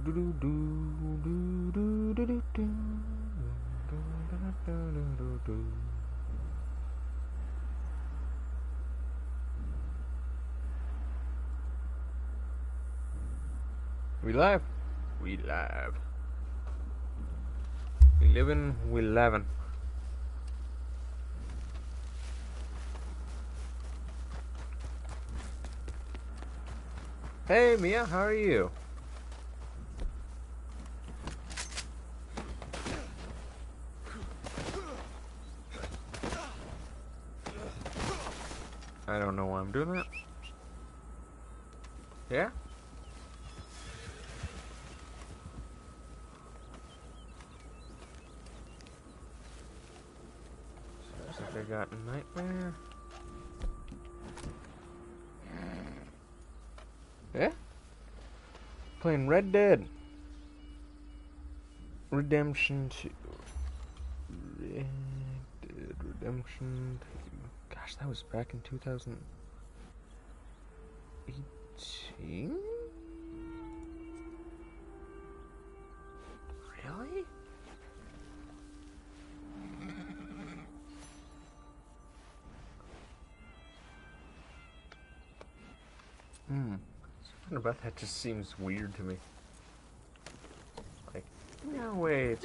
We live. We live. We livin', we lovin'. Hey Mia, how are you? I don't know why I'm doing that. Yeah? Sounds like I got a nightmare. Yeah? Playing Red Dead Redemption 2. Red Dead Redemption 2. Gosh, that was back in 2018? Really? Something about that just seems weird to me. Like, no way, it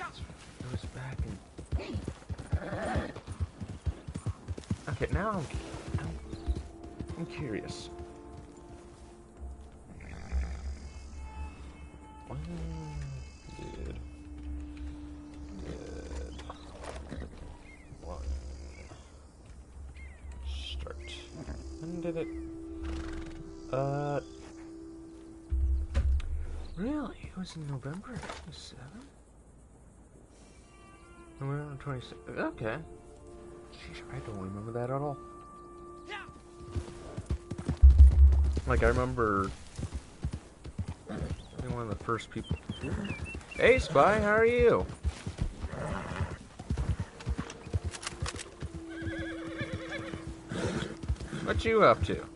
was back in... Okay, now I'm curious. When did one start? When did it? Really? It was in November 27? November 26. Okay. Sheesh, I don't remember that at all. Like, I remember being one of the first people. Hey, Spy, how are you? What you up to?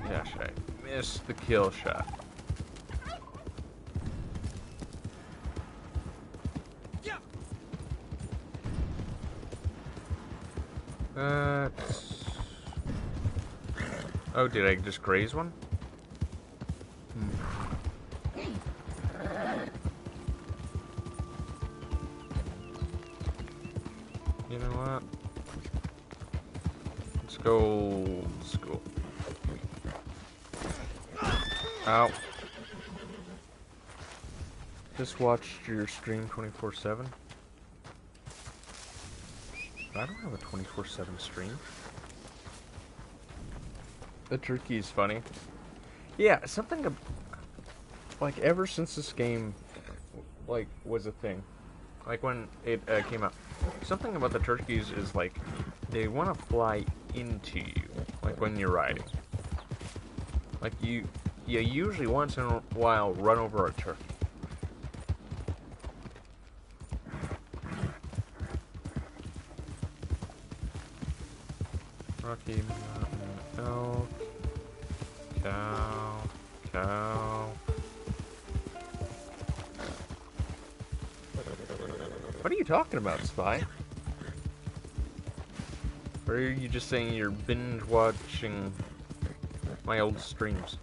Gosh, I missed the kill shot. Oh, did I just graze one? You know what? Let's go. Ow. Just watched your stream 24/7. I don't have a 24/7 stream. The turkey is funny. Yeah, something like ever since this game like was a thing, like when it came out, something about the turkeys is like they want to fly into you, like when you're riding. Like you usually once in a while run over a turkey. Rocky Mountain elk. Cow. What are you talking about, Spy? Or are you just saying you're binge watching my old streams?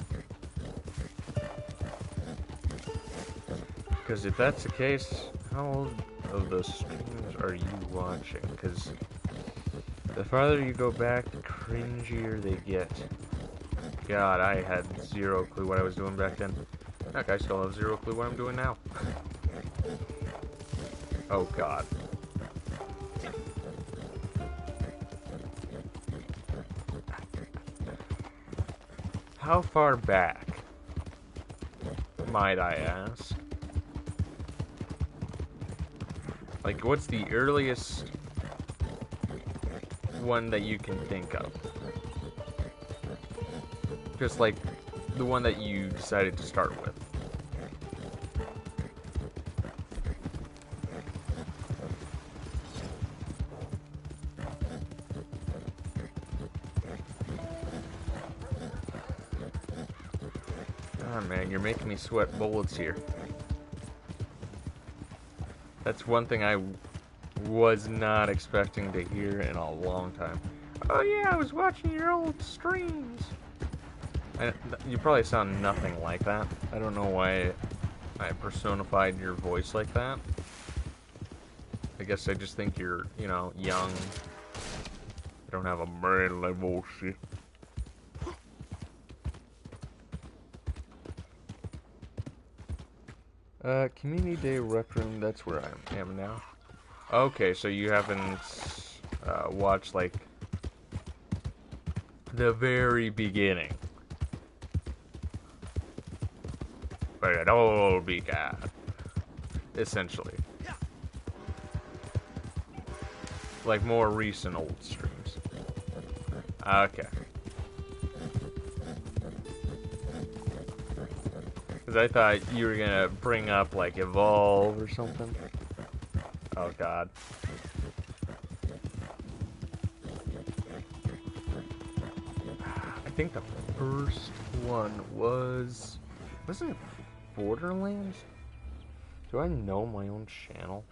Because if that's the case, how old of those streams are you watching? Because the farther you go back, the cringier they get. God, I had zero clue what I was doing back then. Heck, I still have zero clue what I'm doing now. Oh, God. How far back, might I ask? Like, what's the earliest one that you can think of? Just like the one that you decided to start with. man. You're making me sweat bullets here. That's one thing I was not expecting to hear in a long time. Oh yeah, I was watching your old streams. And you probably sound nothing like that. I don't know why I personified your voice like that. I guess I just think you're, you know, young. You don't have a brain like bullshit. Community Day Rec Room, that's where I am now. Okay, so you haven't watched, like, the very beginning. But it all began, essentially. Like, more recent old streams. Okay. Because I thought you were gonna bring up, like, Evolve or something. Oh, God. I think the first one was... Wasn't it Borderlands? Do I know my own channel?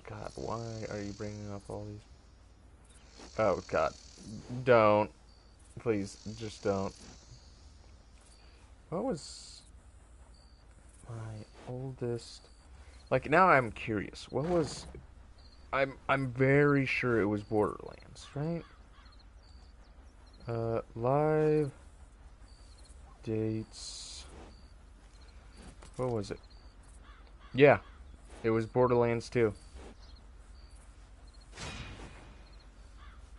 God, why are you bringing up all these? Oh, God. Don't. Please, just don't. What was my oldest... Like, now I'm curious. What was... I'm very sure it was Borderlands, right? Live dates. What was it? Yeah, it was Borderlands 2.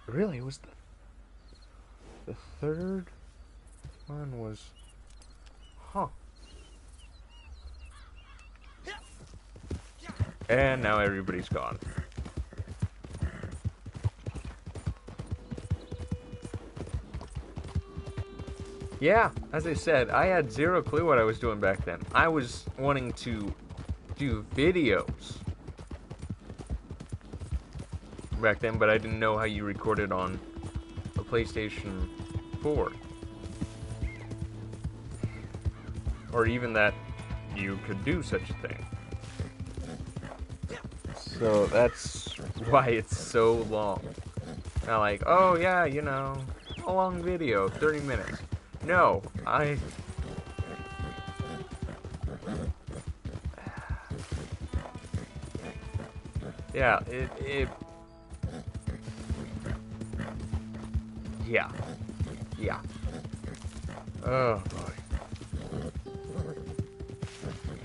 Really, it was the third one was... Huh. And now everybody's gone. Yeah, as I said, I had zero clue what I was doing back then. I was wanting to do videos back then, but I didn't know how you recorded on a PlayStation 4. Or even that you could do such a thing. So that's why it's so long. Not like, oh yeah, you know, a long video, 30 minutes. No, yeah, yeah. Oh boy.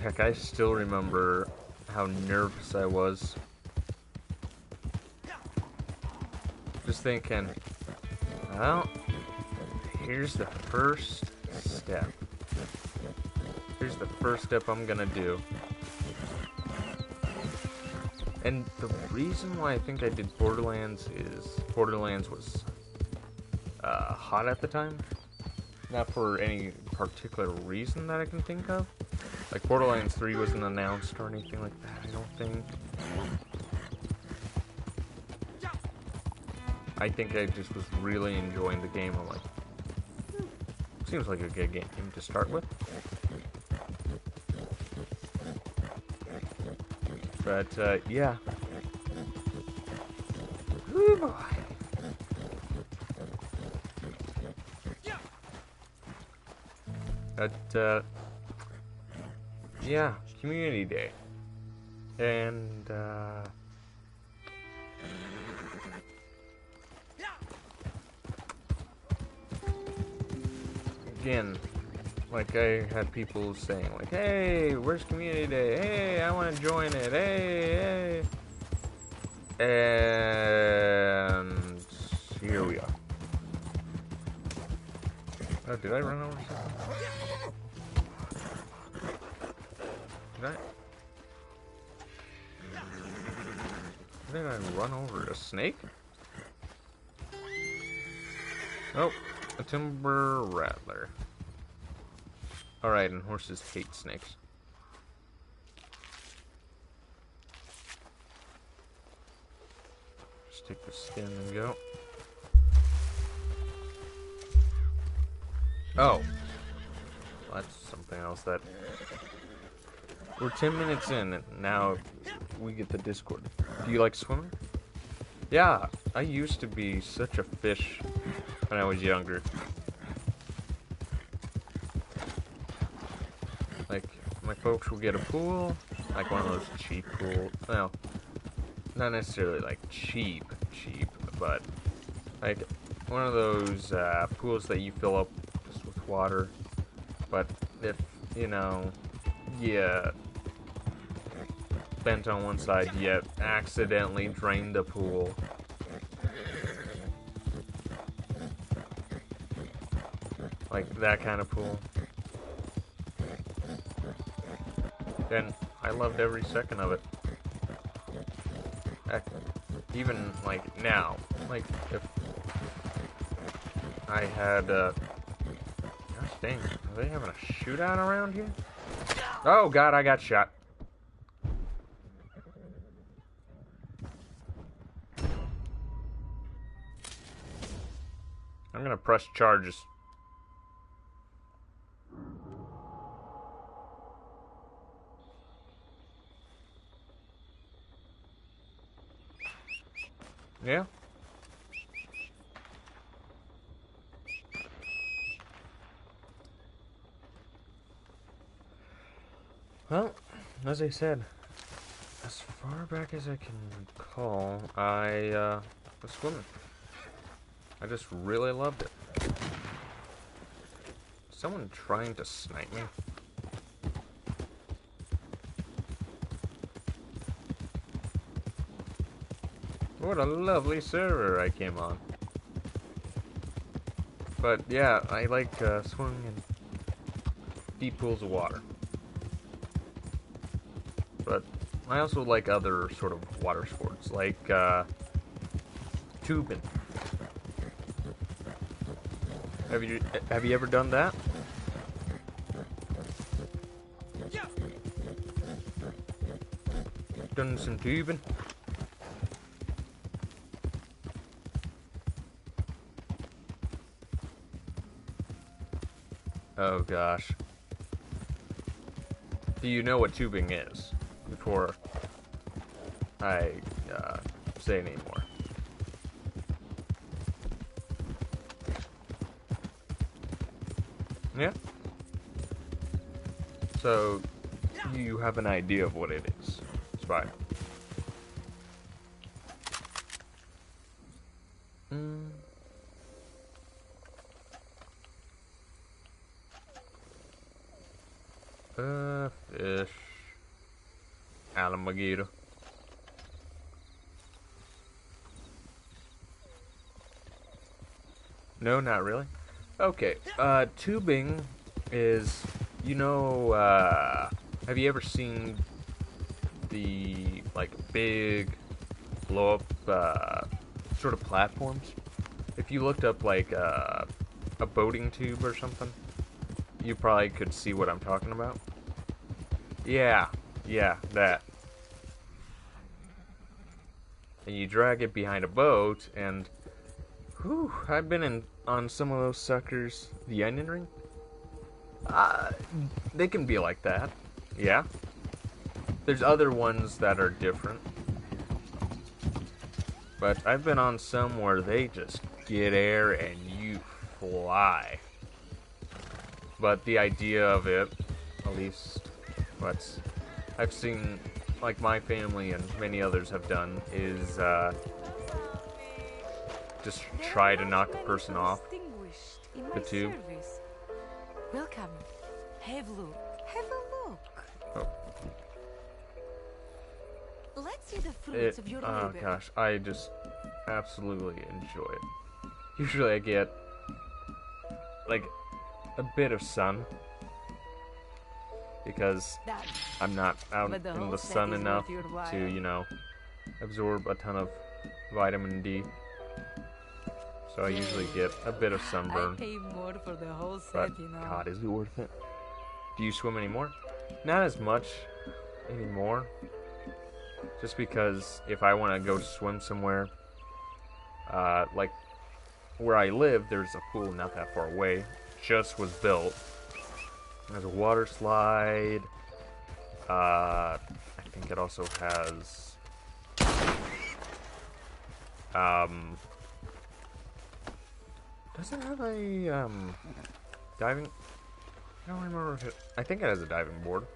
Heck, I still remember how nervous I was. Just thinking, well, here's the first step. Here's the first step I'm gonna do. And the reason why I think I did Borderlands is Borderlands was hot at the time. Not for any particular reason that I can think of. Like, Borderlands 3 wasn't announced or anything like that, I don't think. I think I just was really enjoying the game. I'm like, seems like a good game to start with. But, yeah. Ooh, boy. But, yeah, Community Day. And, again, like, I had people saying, like, hey, where's Community Day? Hey, I want to join it. Hey, hey. And here we are. Oh, did I run over something? Did I run over a snake? Oh, a timber rattler. Alright, and horses hate snakes. Just take the skin and go. Oh, that's something else that... We're 10 minutes in, and now we get the Discord. Do you like swimming? Yeah, I used to be such a fish when I was younger. Like, my folks would get a pool, like one of those cheap pools. Well, not necessarily like cheap, but like one of those pools that you fill up just with water. But if, you know, you bent on one side, you accidentally drained the pool. Like that kind of pool. And I loved every second of it. Even like now, like if I had, gosh dang, are they having a shootout around here? Oh god, I got shot. I'm gonna press charges. Yeah. Well, as I said, as far back as I can recall, I was swimming. I just really loved it. Someone trying to snipe me? What a lovely server I came on. But yeah, I like swimming in deep pools of water. But I also like other sort of water sports, like tubing. Have you ever done that? Done some tubing? Oh gosh. Do you know what tubing is? Before I say any more. Yeah? So, you have an idea of what it is. It's fine. Fish. Alligator. No, not really. Okay, tubing is, you know, have you ever seen the, like, big blow-up, sort of platforms? If you looked up, like, a boating tube or something, you probably could see what I'm talking about. Yeah, that. And you drag it behind a boat, and whew, I've been on some of those suckers. The onion ring? They can be like that. Yeah. There's other ones that are different. But I've been on some where they just get air and you fly. But the idea of it, at least what I've seen, like my family and many others have done, is just try to knock a person off the tube. Welcome. Have a look. Have a look. Oh. Let's see the fruits of your labor. Oh gosh, I just absolutely enjoy it. Usually I get like a bit of sun because I'm not out in the sun enough to, you know, absorb a ton of vitamin D. So I usually get a bit of sunburn. I pay more for the whole set, But you know. God, is it worth it? Do you swim anymore? Not as much anymore. Just because if I want to go swim somewhere, like where I live, there's a pool not that far away, just was built. There's a water slide. I think it also has does it have a diving? I don't remember if it. I think it has a diving board.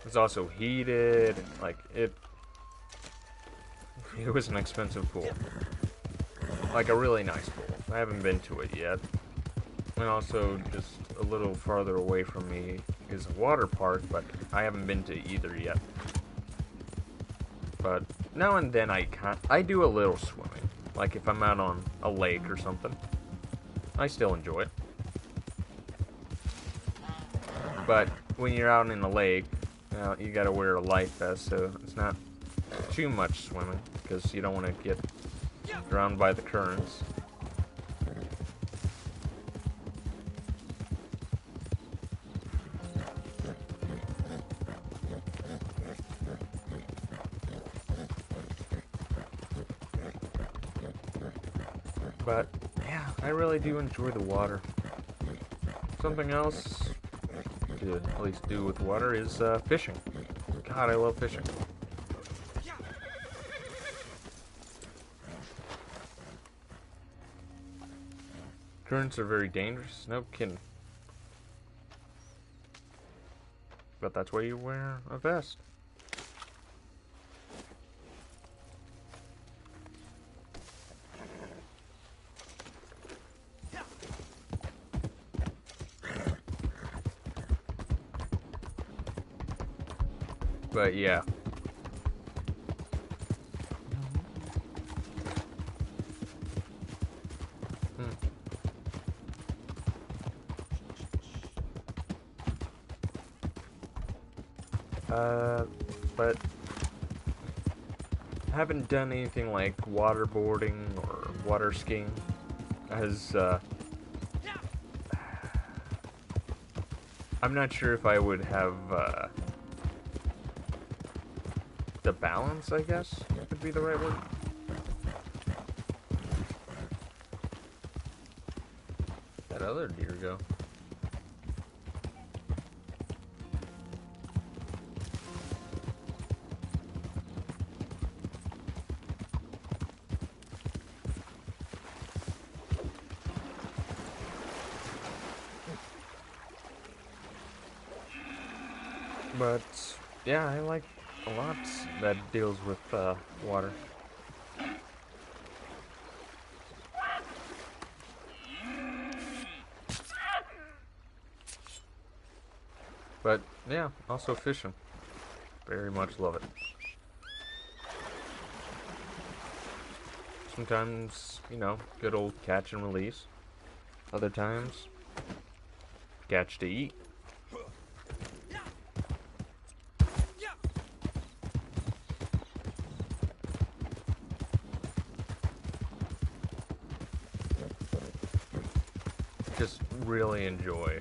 It's also heated. Like it. It was an expensive pool. Like a really nice pool. I haven't been to it yet. And also, just a little farther away from me is a water park, but I haven't been to either yet. But now and then I do a little swimming. Like if I'm out on a lake or something. I still enjoy it. But when you're out in the lake, you gotta wear a life vest, so it's not too much swimming, because you don't want to get drowned by the currents. But, yeah, I really do enjoy the water. Something else to at least do with water is fishing. God, I love fishing. Currents are very dangerous, no kidding. But that's why you wear a vest. But yeah. But I haven't done anything like waterboarding or water skiing, as I'm not sure if I would have the balance, I guess, would be the right word. That other deer go. But yeah, I like a lot that deals with water. But yeah, also fishing. Very much love it. Sometimes, you know, good old catch and release. Other times, catch to eat. Just really enjoy.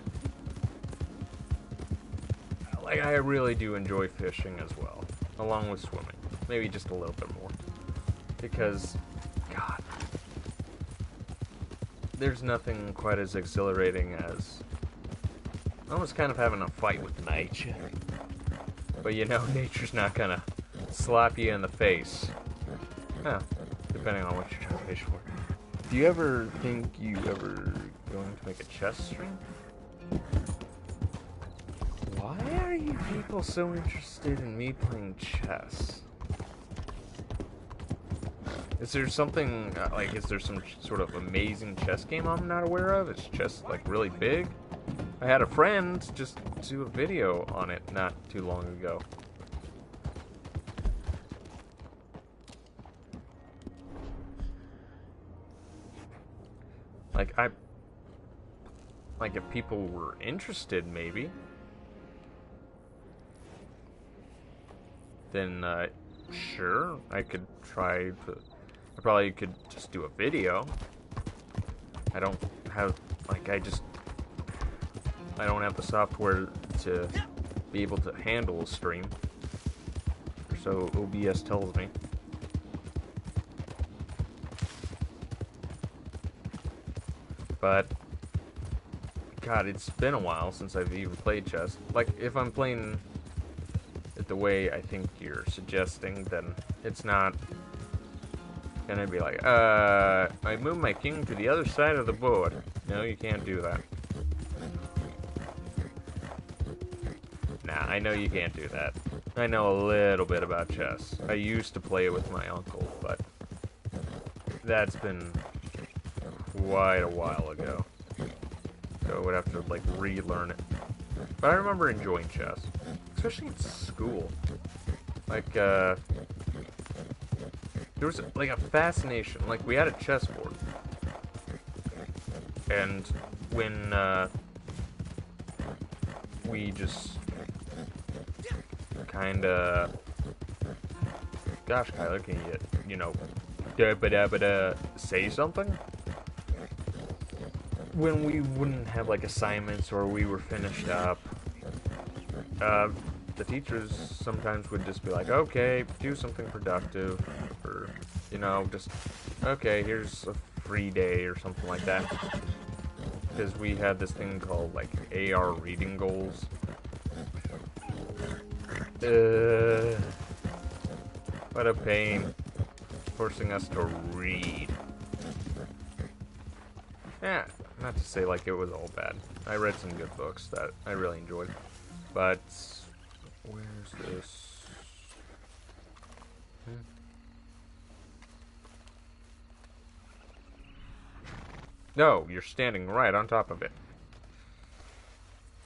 Like, I really do enjoy fishing as well, along with swimming. Maybe just a little bit more. Because, God, there's nothing quite as exhilarating as almost kind of having a fight with nature. But you know, nature's not gonna slap you in the face. Depending on what you're trying to fish for. Do you ever think you ever going to make a chess stream? Why are you people so interested in me playing chess? Is there something, is there some sort of amazing chess game I'm not aware of? Is chess, like, really big? I had a friend just do a video on it not too long ago. Like, if people were interested, maybe. Then, sure, I could try to... I probably could just do a video. I don't have, I don't have the software to be able to handle a stream. So OBS tells me. But God, it's been a while since I've even played chess. Like, if I'm playing it the way I think you're suggesting, then it's not gonna be like, I move my king to the other side of the board. No, you can't do that. Nah, I know you can't do that. I know a little bit about chess. I used to play it with my uncle, but that's been quite a while ago. So I would have to, like, relearn it. But I remember enjoying chess. Especially in school. Like, there was, like, a fascination. Like, we had a chessboard. And when, we just kinda... Gosh, Kyler, can you know, say something? When we wouldn't have, like, assignments or we were finished up, the teachers sometimes would just be like, okay, do something productive, or, you know, just, okay, here's a free day or something like that. Because we had this thing called, like, AR reading goals. What a pain. Forcing us to read. Yeah, not to say like it was all bad. I read some good books that I really enjoyed. But where's this? No, you're standing right on top of it.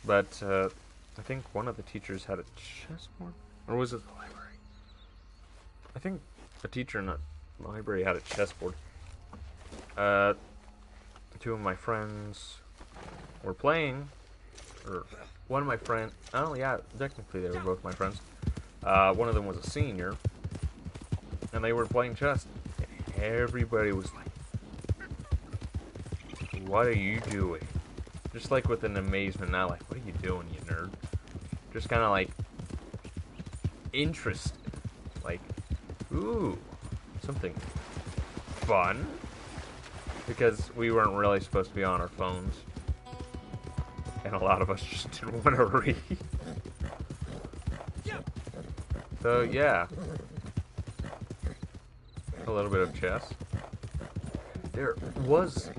But I think one of the teachers had a chessboard, or was it the library? I think a teacher in the library had a chessboard. Two of my friends were playing, or one of my friends, oh yeah, technically they were both my friends. One of them was a senior, and they were playing chess. And everybody was like, what are you doing? Just like with an amazement, not like, what are you doing, you nerd? Just kind of like, interested. Like, ooh, something fun. Because we weren't really supposed to be on our phones. And a lot of us just didn't want to read. So, yeah. A little bit of chess. There was...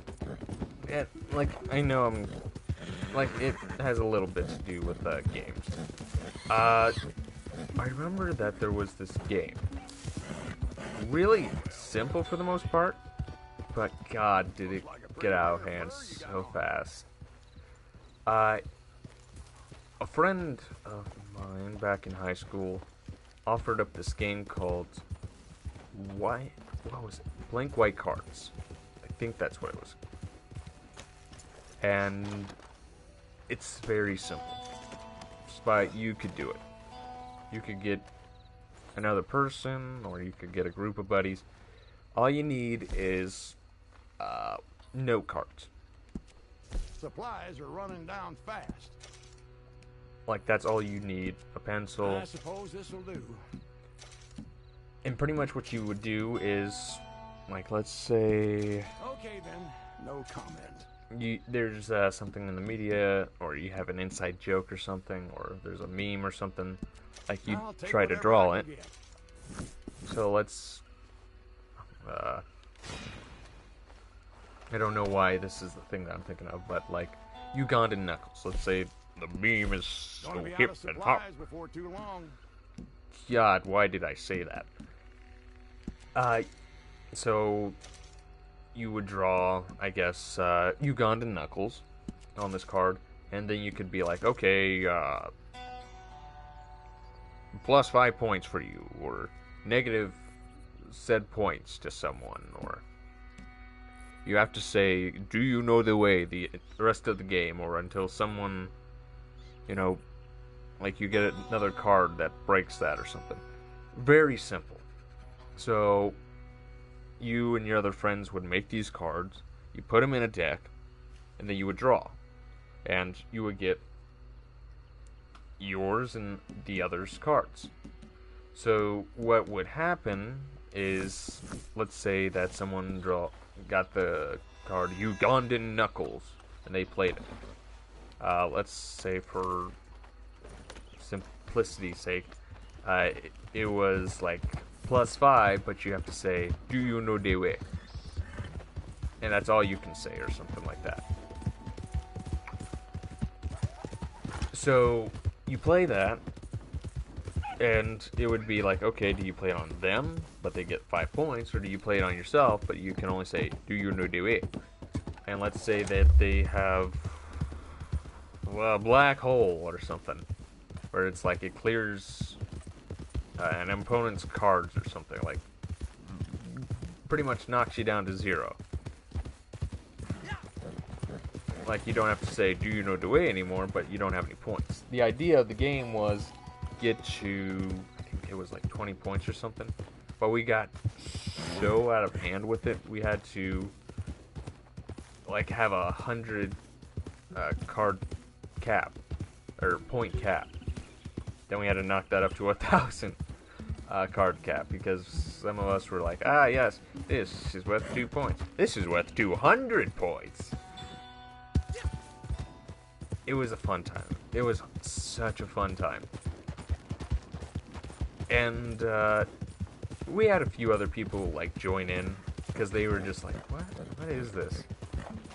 And, like, I know I'm... Like, it has a little bit to do with games. I remember that there was this game. Really simple for the most part. But God, did it get out of hand so fast. A friend of mine back in high school offered up this game called what was it? Blank White Cards. I think that's what it was. And it's very simple. But you could do it. You could get another person, or you could get a group of buddies. All you need is note cards. Supplies are running down fast. Like, that's all you need. A pencil. I suppose this'll do. And pretty much what you would do is, like, let's say... Okay, then. No comment. There's something in the media, or you have an inside joke or something, or there's a meme or something. Like, you try to draw it. So let's... I don't know why this is the thing that I'm thinking of, but, like, Ugandan knuckles. Let's say the meme is so hip and hot. Before too long. God, why did I say that? So you would draw, I guess, Ugandan knuckles on this card, and then you could be like, okay, plus 5 points for you, or negative said points to someone, or you have to say, do you know the way the rest of the game, or until someone, you know, like you get another card that breaks that or something. Very simple. So you and your other friends would make these cards, you put them in a deck, and then you would draw. And you would get yours and the other's cards. So what would happen is, let's say that someone got the card Ugandan Knuckles, and they played it. let's say for simplicity's sake, it was like +5, but you have to say, "Do you know the way?" And that's all you can say, or something like that. So you play that, and it would be like, okay, do you play it on them, but they get 5 points, or do you play it on yourself, but you can only say, "Do you know the way?" And let's say that they have a black hole or something, where it's like it clears an opponent's cards or something, like pretty much knocks you down to 0. Like, you don't have to say, "Do you know the way?" anymore, but you don't have any points. The idea of the game was get to, I think it was like 20 points or something, but we got so out of hand with it, we had to like have 100 card cap, or point cap. Then we had to knock that up to 1,000 card cap, because some of us were like, yes, this is worth 2 points. This is worth 200 points. It was a fun time. It was such a fun time. And we had a few other people like join in, because they were just like, what is this?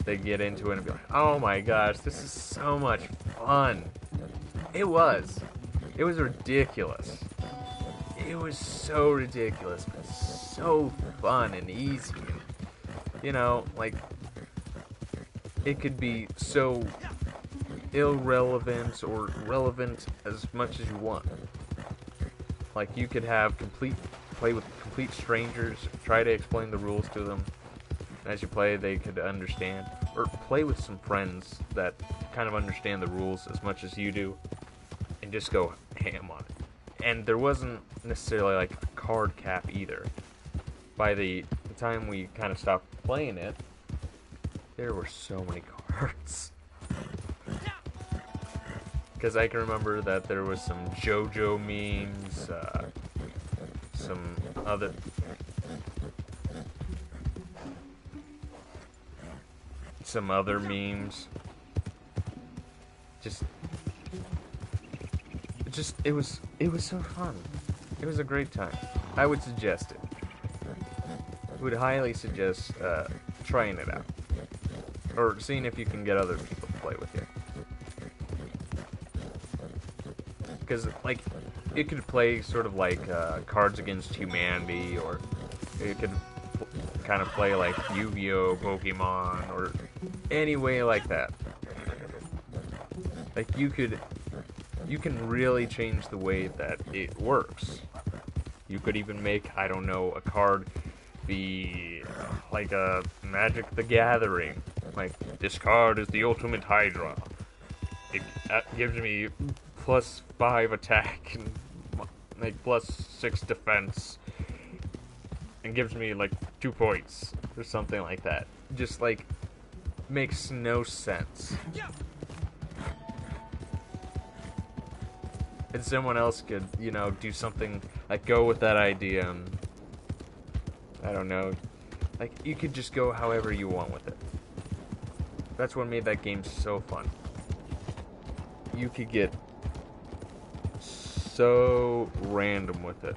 They'd get into it and be like, "Oh my gosh, this is so much fun." It was ridiculous. It was so ridiculous, but so fun and easy. And, you know, like, it could be so irrelevant or relevant as much as you want. Like, you could have play with complete strangers, try to explain the rules to them. As you play, they could understand. Or play with some friends that kind of understand the rules as much as you do, and just go ham on it. And there wasn't necessarily like a card cap either. By the time we kind of stopped playing it, there were so many cards. Because I can remember that there was some JoJo memes, some other memes. It was so fun. It was a great time. I would suggest it. Would highly suggest trying it out, or seeing if you can get other people to play with you. Because like, it could play sort of like Cards Against Humanity, or it could kind of play like Yu-Gi-Oh, Pokemon, or any way like that. Like, you can really change the way that it works. You could even make, I don't know, a card be like a Magic the Gathering. Like, this card is the ultimate Hydra. It gives me +5 attack and like +6 defense, and gives me like 2 points or something like that. Just like, makes no sense. And someone else could, you know, do something like go with that idea, and I don't know, like, you could just go however you want with it. That's what made that game so fun. You could get so random with it,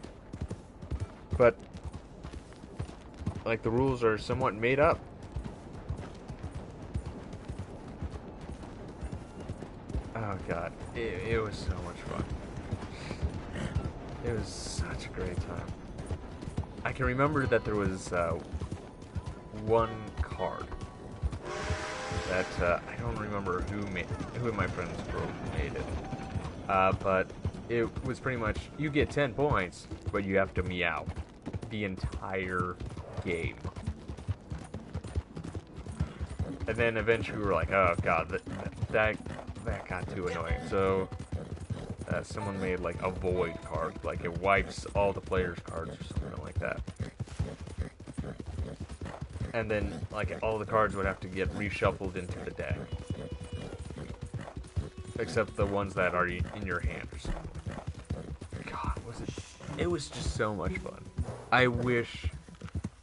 but like, the rules are somewhat made up. Oh god, it was so much fun. It was such a great time. I can remember that there was one card that I don't remember who of my friends made it, but it was pretty much, you get 10 points, but you have to meow the entire game. And then eventually we were like, oh god, that got too annoying. So someone made like a void card, like it wipes all the players' cards or something like that. And then like all the cards would have to get reshuffled into the deck, except the ones that are in your hand or something. God, it was just so much fun. I wish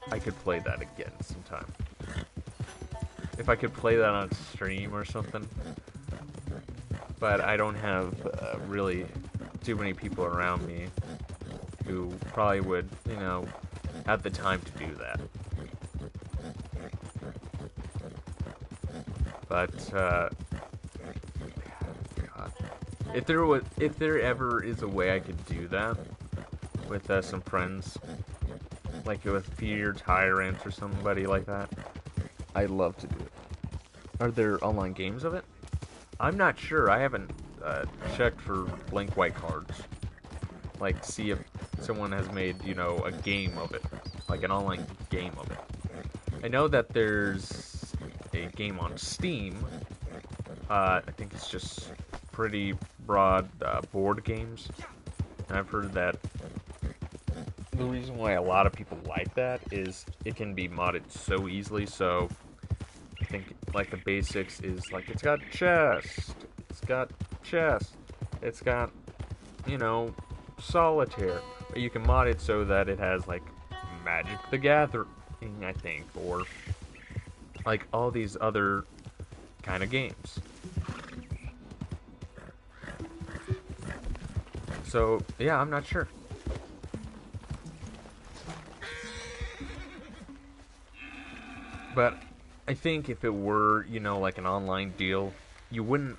I could play that again sometime. If I could play that on stream or something, but I don't have really too many people around me who probably would, you know, have the time to do that. But God, if there ever is a way I could do that with some friends, like with Peter Tyrant or somebody like that, I'd love to do it. Are there online games of it? I'm not sure. I haven't checked for blank white cards. Like, see if someone has made, you know, a game of it. Like an online game of it. I know that there's a game on Steam. I think it's just pretty broad board games. And I've heard that the reason why a lot of people like that is it can be modded so easily. So I think like the basics is like it's got chest, it's got, you know, solitaire. But you can mod it so that it has like Magic the Gathering, I think, or like all these other kind of games. So yeah, I'm not sure. But I think if it were, you know, like an online deal, you wouldn't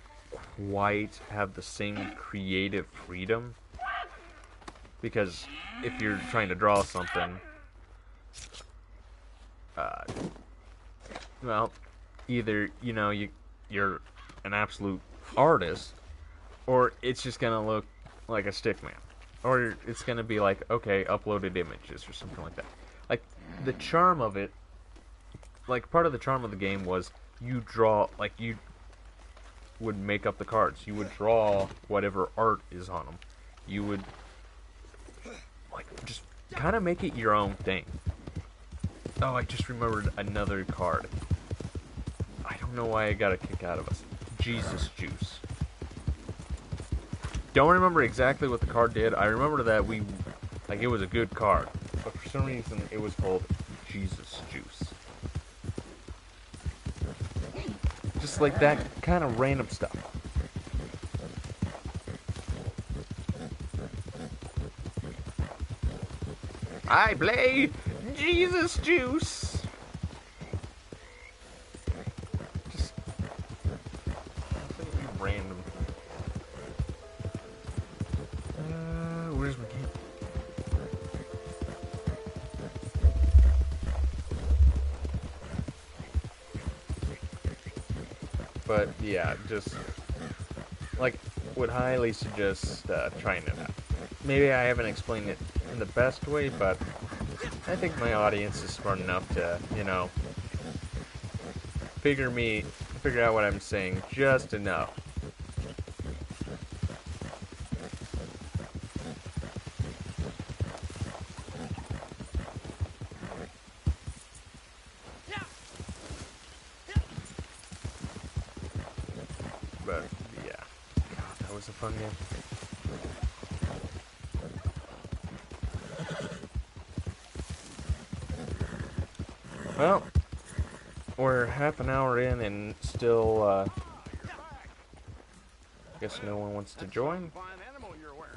quite have the same creative freedom. Because if you're trying to draw something, well, either, you know, you're an absolute artist, or it's just gonna look like a stickman. Or it's gonna be like, okay, uploaded images or something like that. Like, the charm of it, like, part of the charm of the game was you draw, like, you would make up the cards. You would draw whatever art is on them. You would, like, just kind of make it your own thing. Oh, I just remembered another card. I don't know why I got a kick out of us. Jesus Juice. Don't remember exactly what the card did. I remember that it was a good card. But for some reason, it was called Jesus Juice. Just like that kind of random stuff. I play Jesus Juice. Just random. Where's my game? But yeah, just like would highly suggest trying it out. Maybe I haven't explained it in the best way, but I think my audience is smart enough to, you know, figure out what I'm saying just enough. But yeah, God, that was a fun game. Well, we're half an hour in and still, guess no one wants to join. Fine animal you're wearing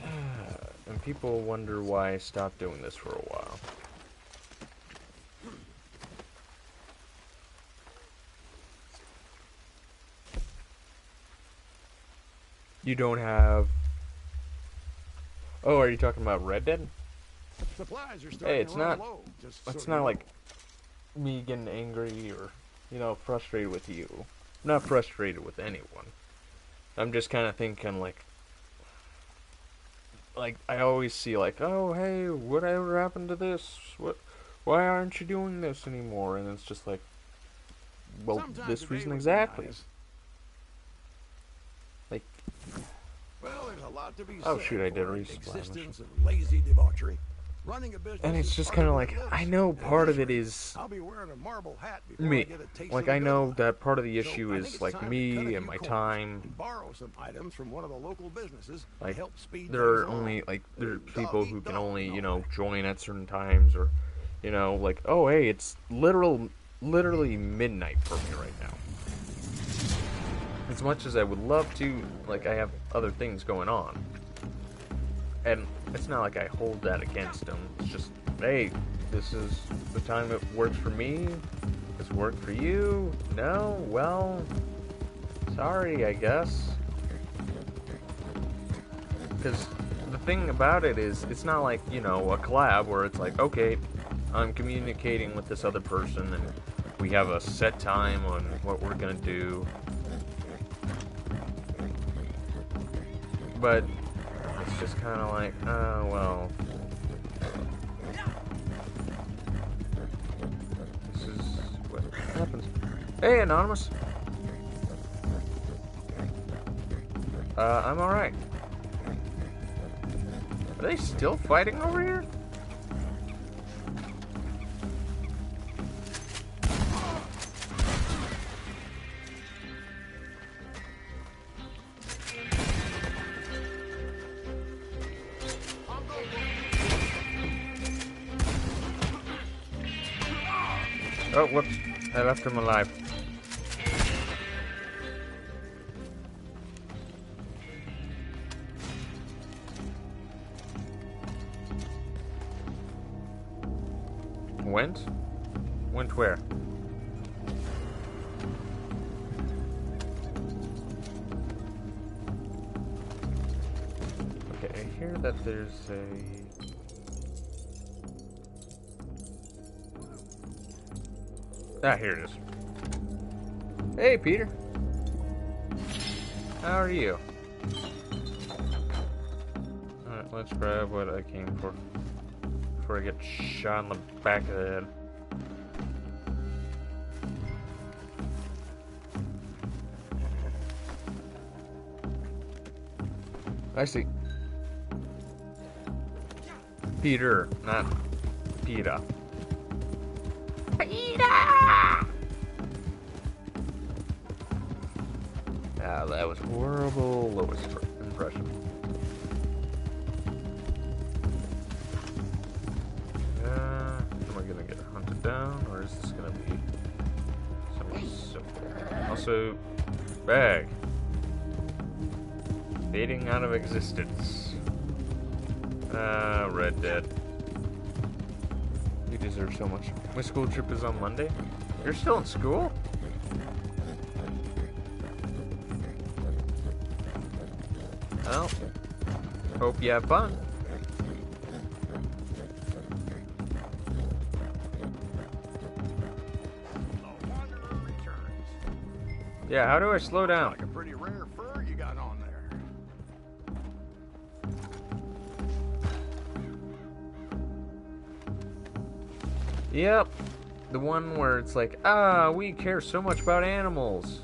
there. And people wonder why I stopped doing this for a while. You don't have... Oh, are you talking about Red Dead? Supplies are starting Hey, it's to run not... low. Just It's so not you like me getting angry or, you know, frustrated with you. I'm not frustrated with anyone. I'm just kind of thinking, like, I always see, like, oh, hey, whatever happened to this? Why aren't you doing this anymore? And it's just like, well, Sometimes this a day reason would be exactly. nice. Like, Well, there's a lot to be oh, said shoot, I did for resupply. existence of lazy debauchery. Running a business and it's is just part kind of the like, way it I lives. know And part of it misery. is I'll be wearing a marble hat before I me. get a taste Like, of the I good know life. that part of the So issue I think is, it's like, time to cut me a and few my corners time. and borrow some items from one of the local businesses to Like, help speed there are things only, along. like, there are Dog people eat who can dog only, and you all know, that. join at certain times, or You know, like, oh, hey, it's literally midnight for me right now. As much as I would love to, like, I have other things going on. And it's not like I hold that against them. It's just, hey, this is the time that works for me. Does it work for you? No? Well, sorry, I guess. Because the thing about it is, it's not like, you know, a collab where it's like, okay, I'm communicating with this other person and we have a set time on what we're gonna do. But it's just kind of like, well, this is what happens. Hey, Anonymous. I'm alright. Are they still fighting over here? Oh, whoops. I left him alive. Went? Went where? Okay, I hear that there's a... Ah, here it is. Hey, Peter. How are you? Alright, let's grab what I came for. Before I get shot in the back of the head. I see. Peter, not Peter. Ah, that was horrible. Lowest impression. Am I gonna get hunted down, or is this gonna be something simple? Also, bag. Fading out of existence. Red Dead. You deserve so much. My school trip is on Monday. You're still in school? Well, hope you have fun. Yeah, how do I slow down? Like a pretty rare fur you got on there. Yep. The one where it's like, we care so much about animals.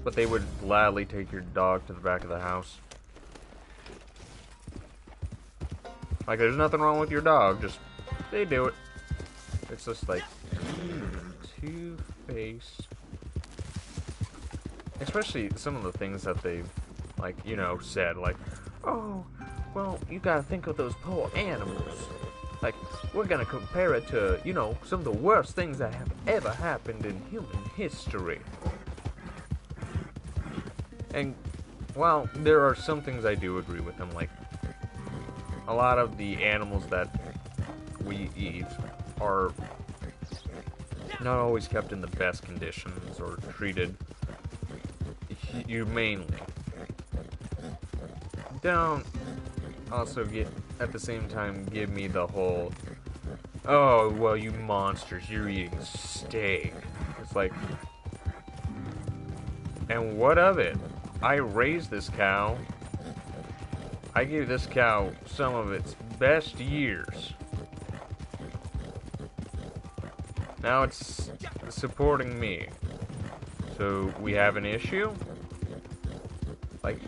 But they would gladly take your dog to the back of the house. Like, there's nothing wrong with your dog, just, they do it. It's just like, two-faced. Especially some of the things that they've, like, you know, said, like, oh, well, you gotta think of those poor animals. Like, we're gonna compare it to, you know, some of the worst things that have ever happened in human history. And, well, there are some things I do agree with them, like, a lot of the animals that we eat are not always kept in the best conditions or treated humanely. Don't also at the same time give me the whole, oh, well, you monsters, you're eating steak. It's like, and what of it? I raised this cow. I gave this cow some of its best years. Now it's supporting me. So we have an issue? Like,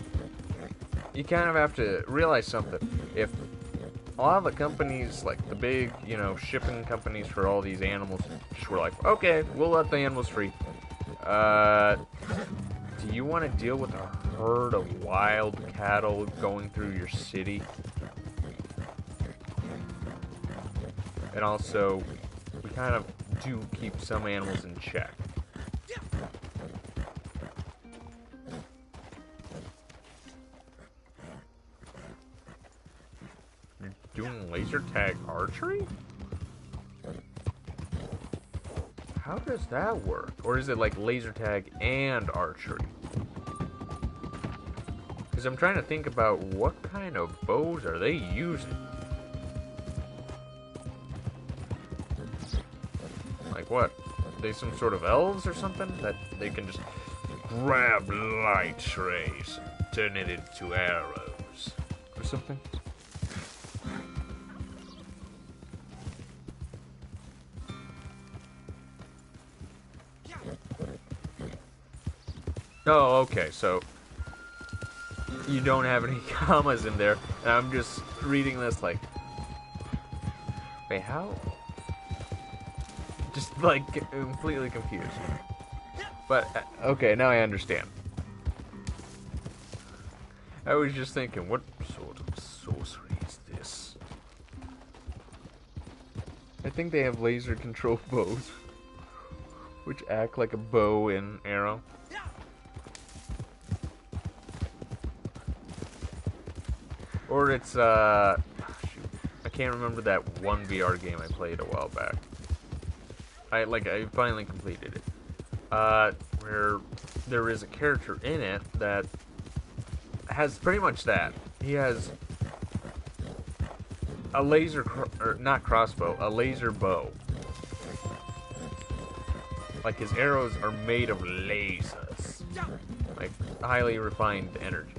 you kind of have to realize something. If a lot of the companies, like the big, you know, shipping companies for all these animals, just were like, okay, we'll let the animals free. Do you want to deal with a herd of wild cattle going through your city? and also we kind of do keep some animals in check. You're doing laser tag archery? How does that work? Or is it like laser tag and archery? Because I'm trying to think about what kind of bows are they using? Like what? Are they some sort of elves or something? That they can just grab light rays and turn it into arrows? Or something? Oh, okay, so you don't have any commas in there, and I'm just reading this like, wait, how? Just like completely confused. But okay, now I understand. I was just thinking, what sort of sorcery is this? I think they have laser control bows, which act like a bow and arrow. Or it's, shoot, I can't remember that one VR game I played a while back. I finally completed it. Where there is a character in it that has pretty much that. He has a laser, or not crossbow, a laser bow. Like his arrows are made of lasers. Like highly refined energy.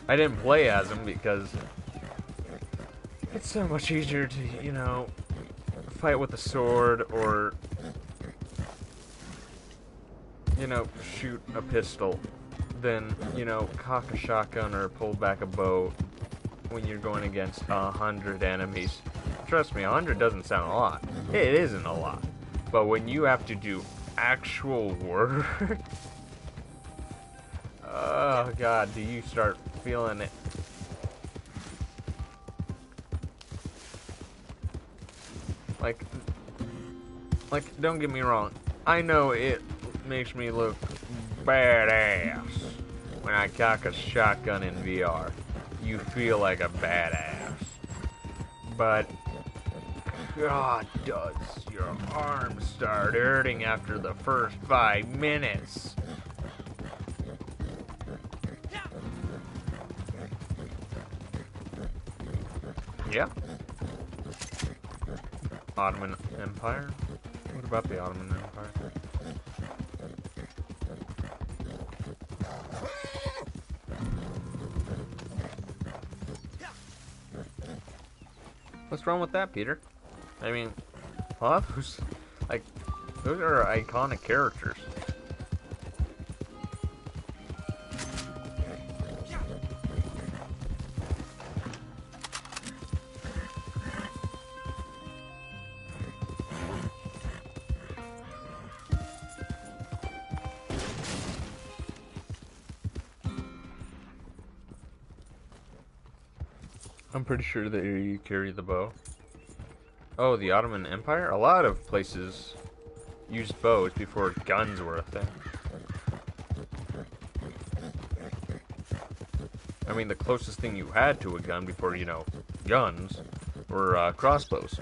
I didn't play as him because it's so much easier to, you know, fight with a sword or, you know, shoot a pistol than, you know, cock a shotgun or pull back a bow when you're going against 100 enemies. Trust me, 100 doesn't sound a lot. It isn't a lot. But when you have to do actual work, oh god, do you start feeling it? Like, don't get me wrong. I know it makes me look badass when I cock a shotgun in VR. You feel like a badass. But, god, does your arms start hurting after the first 5 minutes? Yeah. Ottoman Empire? What about the Ottoman Empire? What's wrong with that, Peter? I mean, well, those are iconic characters. I'm pretty sure they carry the bow. Oh, the Ottoman Empire? A lot of places used bows before guns were a thing. I mean, the closest thing you had to a gun before, you know, guns were crossbows.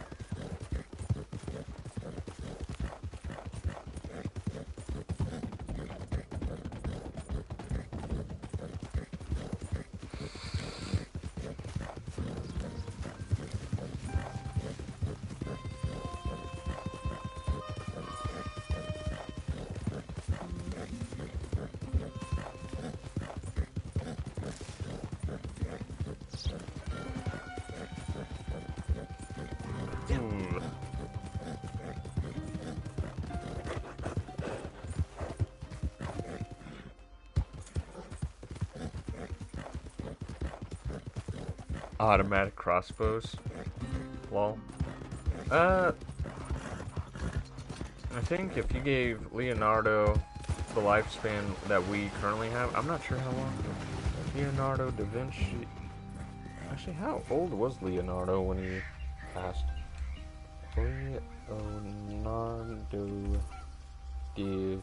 Automatic crossbows. Lol. I think if you gave Leonardo the lifespan that we currently have. I'm not sure how long. Leonardo da Vinci. Actually, how old was Leonardo when he passed? Leonardo da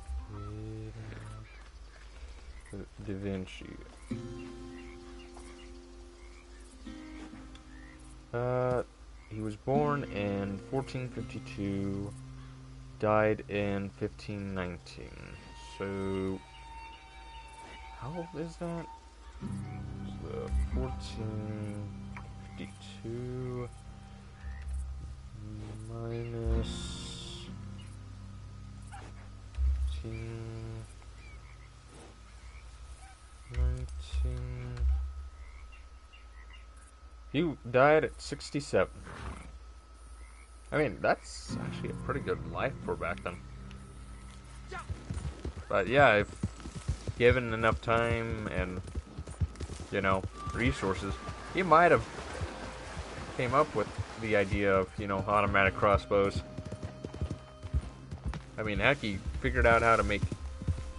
Vinci. He was born in 1452, died in 1519. So, how old is that? So 1452 minus 19. He died at 67. I mean, that's actually a pretty good life for back then. But yeah, if given enough time and, you know, resources, he might have came up with the idea of, you know, automatic crossbows. I mean, heck, he figured out how to make...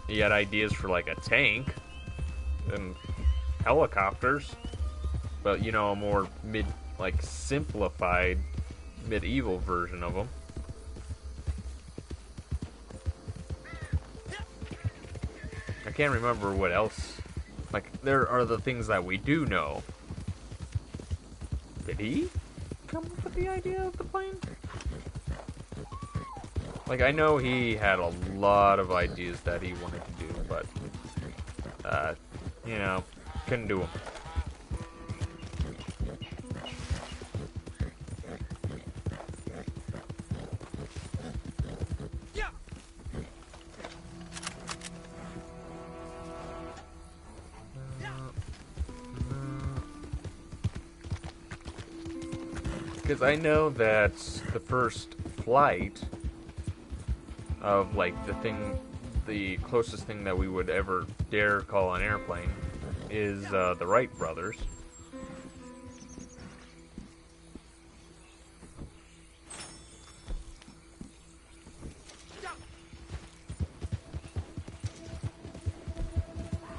He had ideas for, like, a tank and helicopters. But, you know, a more simplified medieval version of them. I can't remember what else. Like, there are the things that we do know. Did he come up with the idea of the plane? Like, I know he had a lot of ideas that he wanted to do, but, you know, couldn't do them. Because I know that the first flight of, like, the closest thing that we would ever dare call an airplane is the Wright brothers.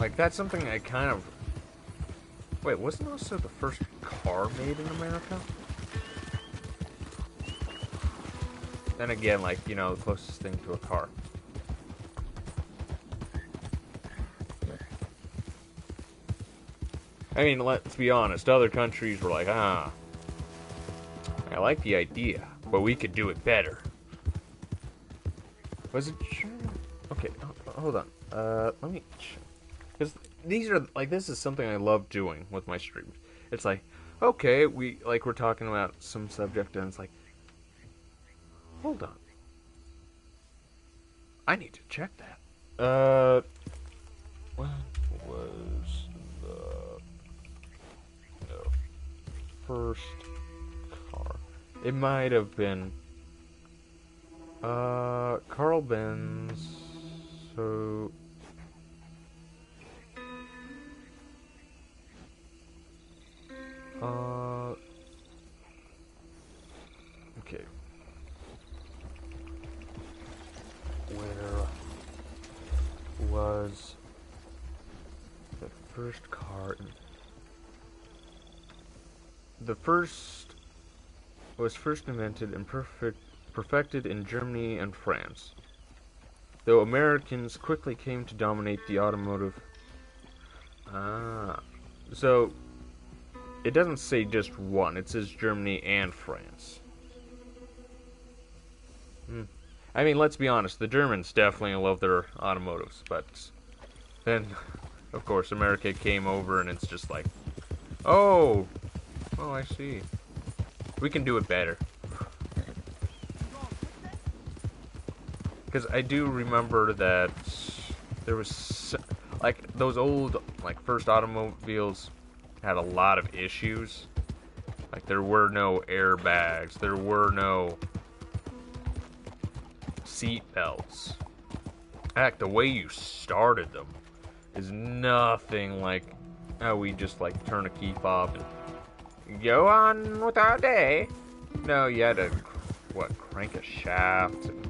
Like, that's something I kind of... Wait, wasn't also the first car made in America? Then again, like, you know, the closest thing to a car. I mean, let's be honest, other countries were like, I like the idea, but we could do it better. Was it German? Okay, hold on. Let me check. Because these are, like, this is something I love doing with my streams. It's like, okay, we're talking about some subject, and it's like, hold on. I need to check that. What was the first car? It might have been, Carl Benz, so... Okay. Where was the first car? The first was first invented and perfected in Germany and France, though Americans quickly came to dominate the automotive. So it doesn't say just one, it says Germany and France. I mean, let's be honest, the Germans definitely love their automotives, but then, of course, America came over and it's just like, oh, I see. We can do it better. Because I do remember that there was, like, those old, like, first automobiles had a lot of issues. Like, there were no airbags, there were no seat belts. Heck, the way you started them is nothing like how we just, like, turn a key fob and go on with our day. No, you had to, crank a shaft, and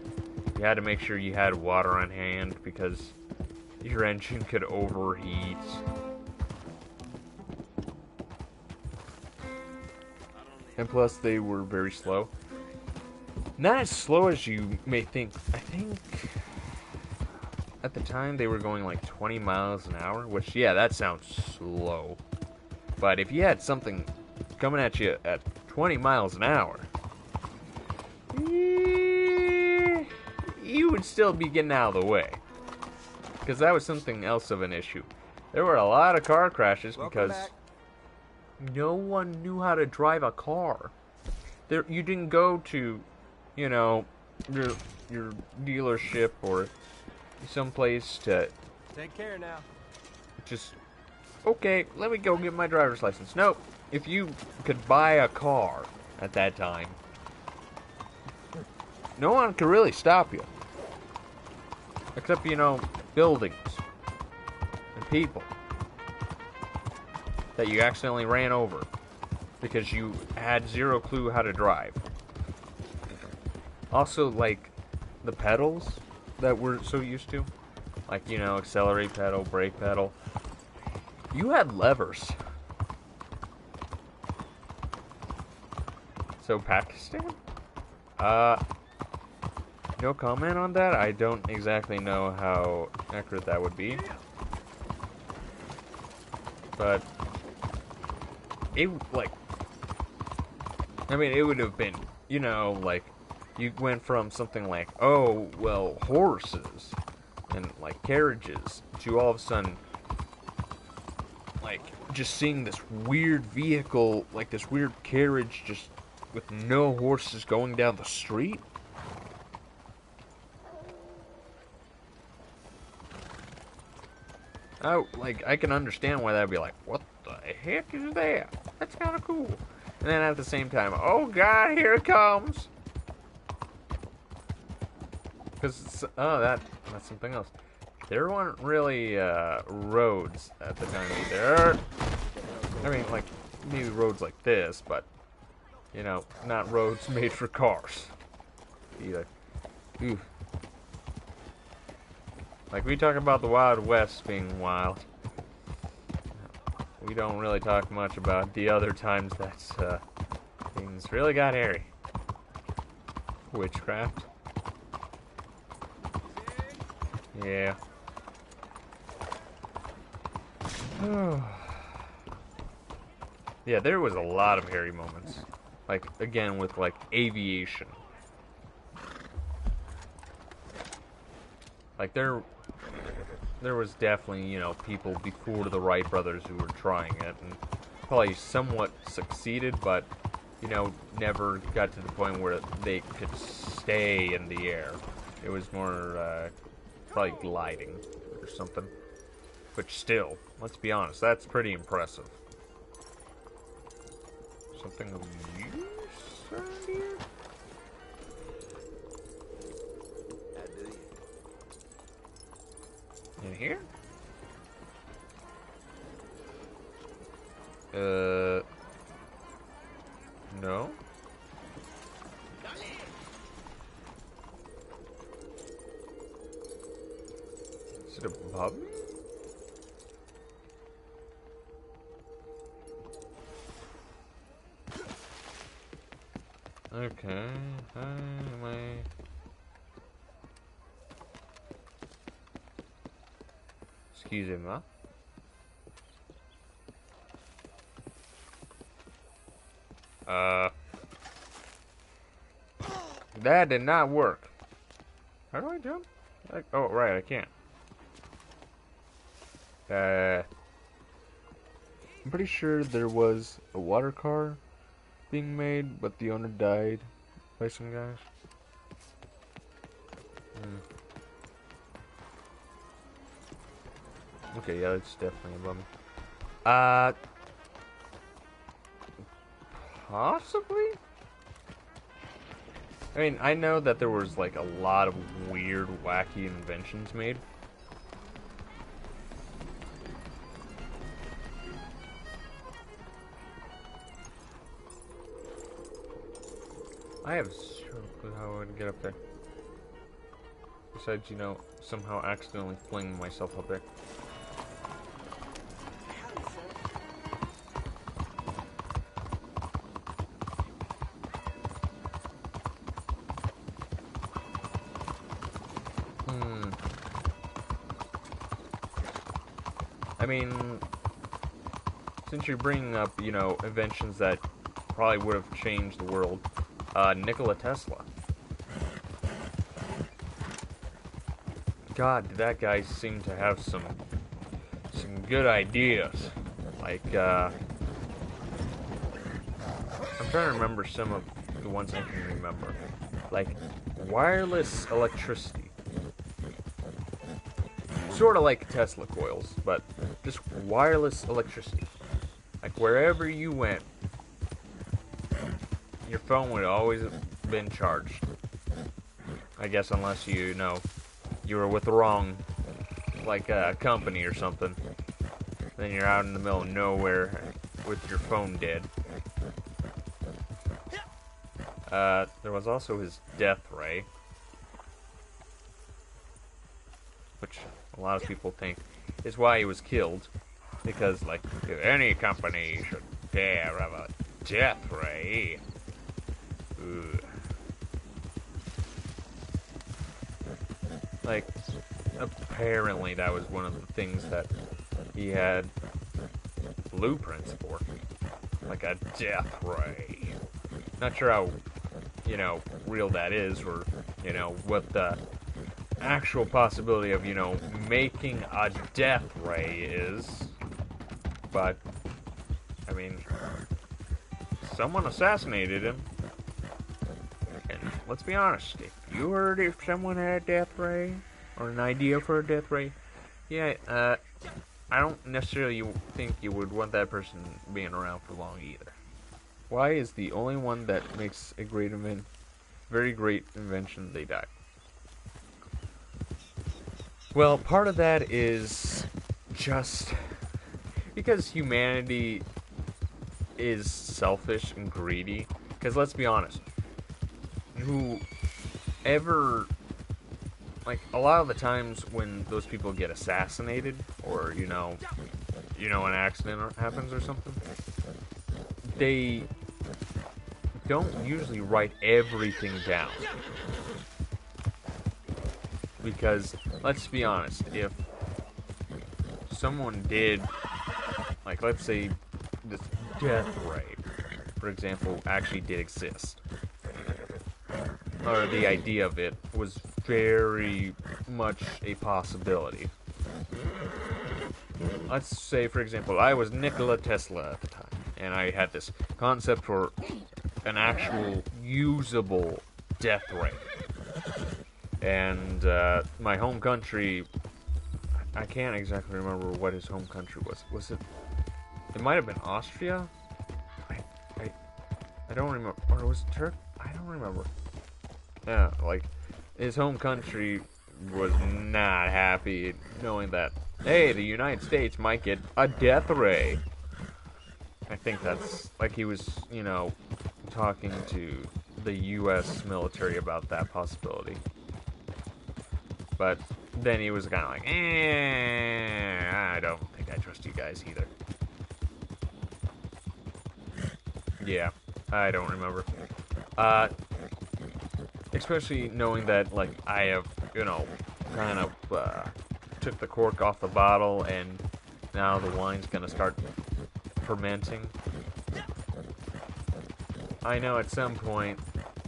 you had to make sure you had water on hand, because your engine could overheat. And plus, they were very slow. Not as slow as you may think. I think at the time they were going like 20 miles an hour, which, yeah, that sounds slow. But if you had something coming at you at 20 miles an hour, you would still be getting out of the way. Because that was something else of an issue. There were a lot of car crashes because no one knew how to drive a car. You didn't go to, you know, your dealership or someplace to take care now. Just, okay, let me go get my driver's license. Nope. If you could buy a car at that time, no one could really stop you. Except, you know, buildings and people that you accidentally ran over because you had zero clue how to drive. Also, like, the pedals that we're so used to. Like, you know, accelerate pedal, brake pedal. You had levers. So, Pakistan? No comment on that. I don't exactly know how accurate that would be. But, it, like, I mean, it would have been, you know, like, you went from something like, oh, well, horses and, like, carriages to all of a sudden, like, just seeing this weird vehicle, like, this weird carriage just with no horses going down the street. Oh, like, I can understand why that'd be like, what the heck is that? That's kind of cool. And then at the same time, oh god, here it comes. Because, oh, that's something else. There weren't really roads at the time either. I mean, like, maybe roads like this, but, you know, not roads made for cars either. Ooh. Like, we talk about the Wild West being wild. We don't really talk much about the other times that things really got hairy. Witchcraft. Yeah. Yeah, there was a lot of hairy moments. Like, again, with, like, aviation. Like, there was definitely, you know, people before the Wright brothers who were trying it, and probably somewhat succeeded, but, you know, never got to the point where they could stay in the air. It was more, probably gliding or something. But still, let's be honest, that's pretty impressive. Something of use around here? In here? No. Is it above me? Okay. Hi, am I... Excusez-moi. That did not work. How do I jump? Oh, right, I can't. I'm pretty sure there was a water car being made, but the owner died by some guys. Okay, yeah, that's definitely above me. Possibly? I mean, I know that there was, like, a lot of weird, wacky inventions made. I have zero clue how I would get up there. Besides, you know, somehow accidentally fling myself up there. I mean, since you're bringing up, you know, inventions that probably would have changed the world, Nikola Tesla. God, did that guy seem to have some good ideas. Like, I'm trying to remember some of the ones I can remember. Like, wireless electricity. Sort of like Tesla coils, but just wireless electricity. Like, wherever you went, your phone would always have been charged. I guess unless you know you were with the wrong, like, company or something. Then you're out in the middle of nowhere with your phone dead. There was also his death ray, which a lot of people think is why he was killed. Because, like, any company should dare have a death ray. Ugh. Like, apparently that was one of the things that he had blueprints for. Like a death ray. Not sure how, you know, real that is, or, you know, what the actual possibility of, you know, making a death ray is. But, I mean, someone assassinated him. And let's be honest, if you heard if someone had a death ray, or an idea for a death ray, yeah, I don't necessarily think you would want that person being around for long either. Why is the only one that makes a great very great invention, they die? Well, part of that is just because humanity is selfish and greedy. Because let's be honest, whoever, like, a lot of the times when those people get assassinated, or, you know, an accident happens or something, they don't usually write everything down. Because, let's be honest, if someone did, like, let's say this death ray, for example, actually did exist, or the idea of it was very much a possibility. Let's say, for example, I was Nikola Tesla at the time, and I had this concept for an actual usable death ray. And my home country, I can't exactly remember what his home country was. Was it? It might have been Austria. I don't remember. Or was it Turkey? I don't remember. Yeah, like, his home country was not happy knowing that, hey, the United States might get a death ray. I think that's, like, he was, you know, talking to the U.S. military about that possibility. But then he was kind of like, I don't think I trust you guys either. Yeah, I don't remember. Especially knowing that, like, I have, you know, kind of took the cork off the bottle, and now the wine's gonna start fermenting. I know at some point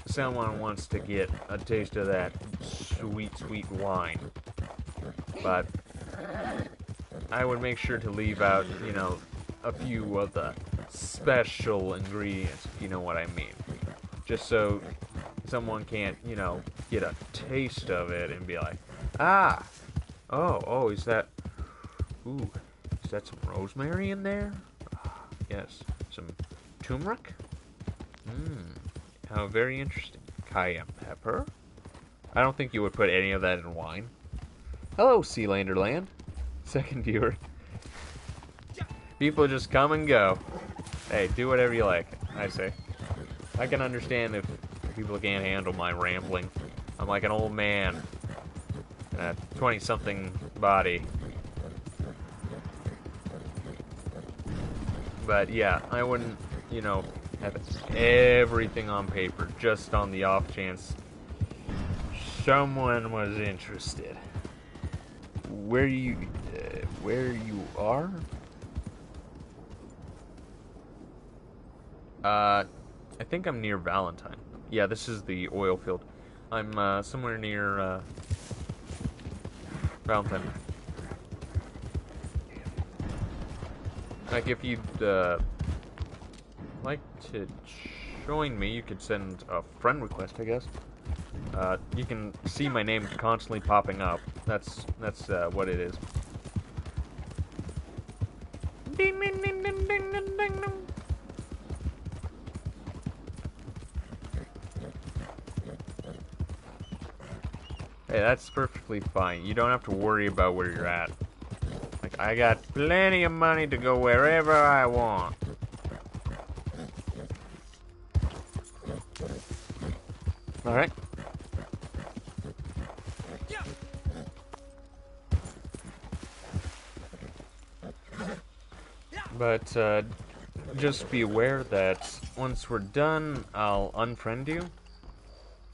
someone wants to get a taste of that sweet, sweet wine, but I would make sure to leave out, you know, a few of the special ingredients, if you know what I mean. Just so someone can't, you know, get a taste of it and be like, is that some rosemary in there? Yes, some turmeric? How very interesting. Cayenne pepper? I don't think you would put any of that in wine. Hello, Sealanderland. Second viewer. People just come and go. Hey, do whatever you like, I say. I can understand if people can't handle my rambling. I'm like an old man 20-something body. But yeah, I wouldn't, you know, have everything on paper just on the off chance someone was interested. Where you are? I think I'm near Valentine. Yeah, this is the oil field. I'm somewhere near Valentine. Like, if you'd like to join me, you could send a friend request, I guess. You can see my name constantly popping up. That's what it is. Ding, ding, ding, ding, ding, ding, ding. Hey, that's perfectly fine. You don't have to worry about where you're at. Like, I got plenty of money to go wherever I want. Alright. But, just be aware that once we're done, I'll unfriend you.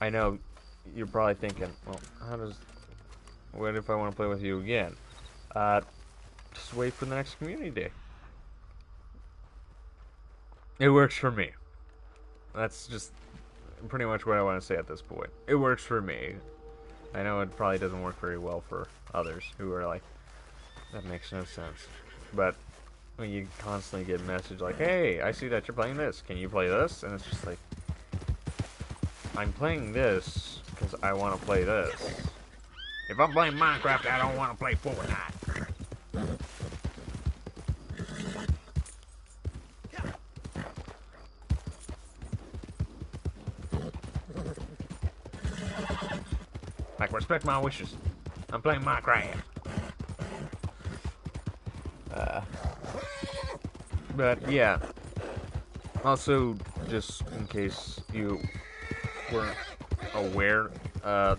I know you're probably thinking, well, what if I want to play with you again? Just wait for the next community day. It works for me. That's just pretty much what I want to say at this point. It works for me. I know it probably doesn't work very well for others who are like, that makes no sense. But when you constantly get messages like, hey, I see that you're playing this. Can you play this? And it's just like, I'm playing this because I want to play this. If I'm playing Minecraft, I don't want to play Fortnite. Like, respect my wishes. I'm playing Minecraft. But yeah. Also, just in case you weren't aware, the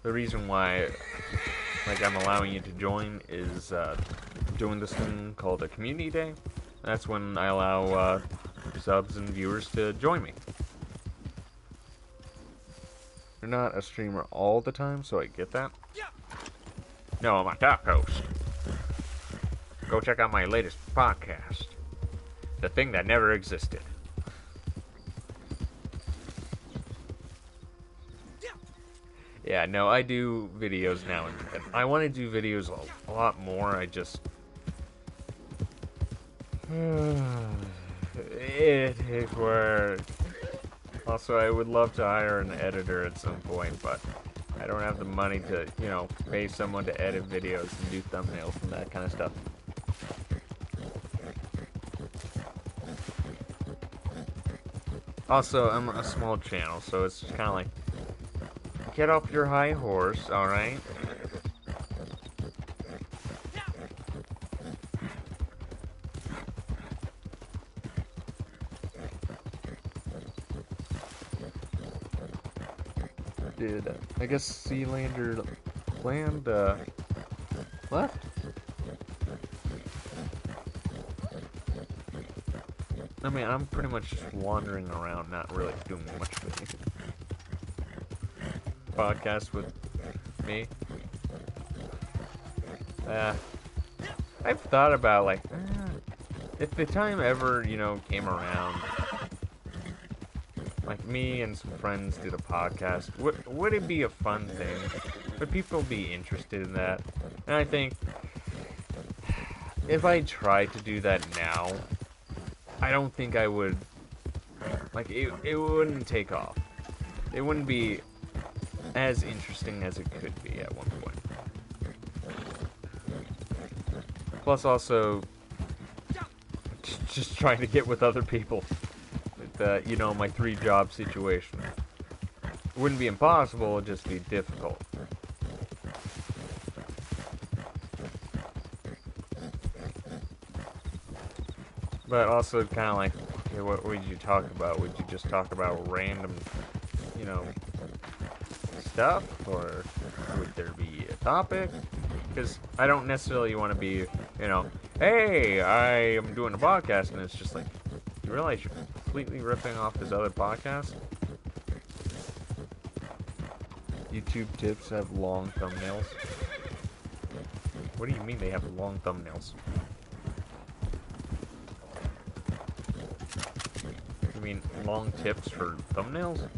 reason why, like, I'm allowing you to join is doing this thing called a community day. That's when I allow subs and viewers to join me. You're not a streamer all the time, so I get that. No, I'm a talk host. Go check out my latest podcast, The Thing That Never Existed. Yeah, no, I do videos now and then. I want to do videos a lot more, I just... it takes work. Also, I would love to hire an editor at some point, but I don't have the money to, you know, pay someone to edit videos and do thumbnails and that kind of stuff. Also, I'm a small channel, so it's just kind of like, get off your high horse, alright? Did, I guess Sealander land, left? I mean, I'm pretty much just wandering around, not really doing much of anything. Podcast with me. I've thought about, like, if the time ever, you know, came around, like, me and some friends did a podcast, would it be a fun thing? Would people be interested in that? And I think, if I tried to do that now, I don't think I would, like, it wouldn't take off. It wouldn't be as interesting as it could be at one point. Plus also, just trying to get with other people. With, you know, my 3-job situation. It wouldn't be impossible, it'd just be difficult. But also kind of like, okay, what would you talk about? Would you just talk about random, you know, stuff, or would there be a topic? Because I don't necessarily want to be, you know, hey, I am doing a podcast, and it's just like, you realize you're completely ripping off this other podcast? YouTube tips have long thumbnails. What do you mean they have long thumbnails? You mean long tips for thumbnails?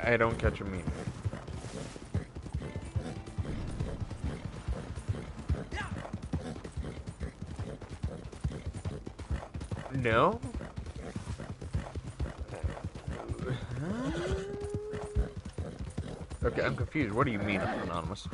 I don't catch a meaning. No? Okay, I'm confused. What do you mean, Anonymous?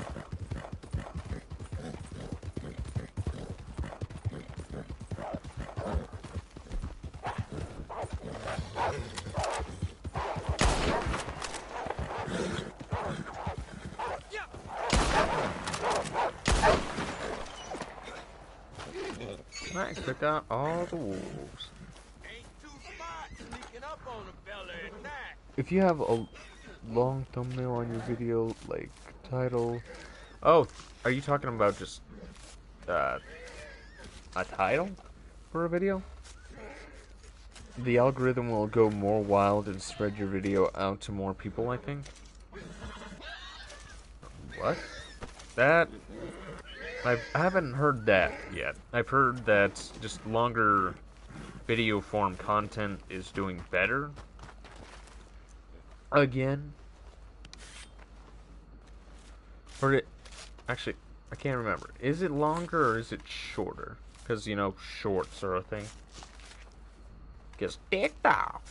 Nice, took out all the wolves. If you have a long thumbnail on your video, like title... Oh, are you talking about just a title for a video? The algorithm will go more wild and spread your video out to more people, I think. What? That... I haven't heard that yet. I've heard that just longer video form content is doing better. Again. Or it... Actually, I can't remember. Is it longer or is it shorter? Because, you know, shorts are a thing. Because TikTok.